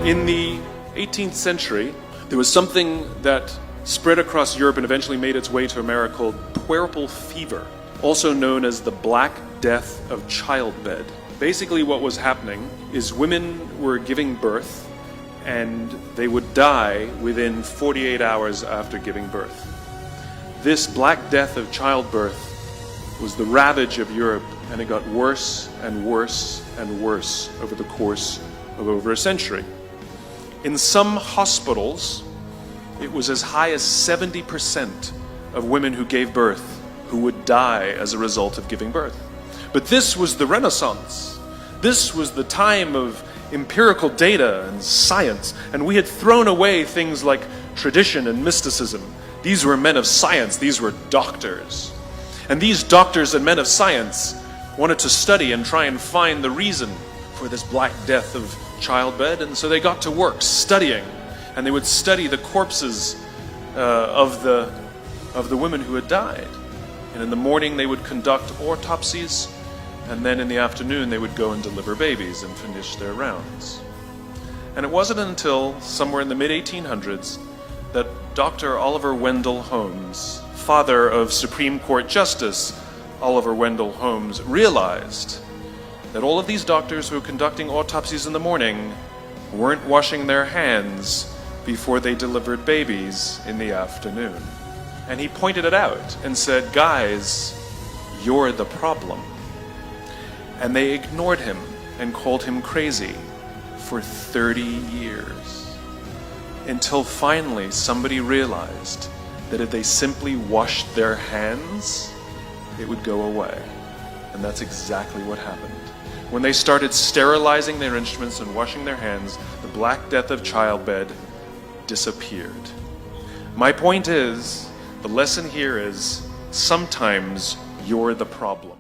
In the 18th century, there was something that spread across Europe and eventually made its way to America called puerperal fever, also known as the Black Death of childbed. Basically what was happening is women were giving birth and they would die within 48 hours after giving birth. This Black Death of childbirth was the ravage of Europe, and it got worse and worse and worse over the course of over a century. In some hospitals, it was as high as 70% of women who gave birth who would die as a result of giving birth. But this was the Renaissance. This was the time of empirical data and science, and we had thrown away things like tradition and mysticism. These were men of science, these were doctors. And these doctors and men of science wanted to study and try and find the reason for this Black Death of childbed, and so they got to work studying, and they would study the corpses of the women who had died. And in the morning they would conduct autopsies, and then in the afternoon they would go and deliver babies and finish their rounds. And it wasn't until somewhere in the mid-1800s that Dr. Oliver Wendell Holmes, father of Supreme Court Justice Oliver Wendell Holmes, realized that all of these doctors who were conducting autopsies in the morning weren't washing their hands before they delivered babies in the afternoon. And he pointed it out and said, "Guys, you're the problem." And they ignored him and called him crazy for 30 years. Until finally somebody realized that if they simply washed their hands, it would go away. And that's exactly what happened. When they started sterilizing their instruments and washing their hands, the Black Death of childbed disappeared. My point is, the lesson here is, sometimes you're the problem.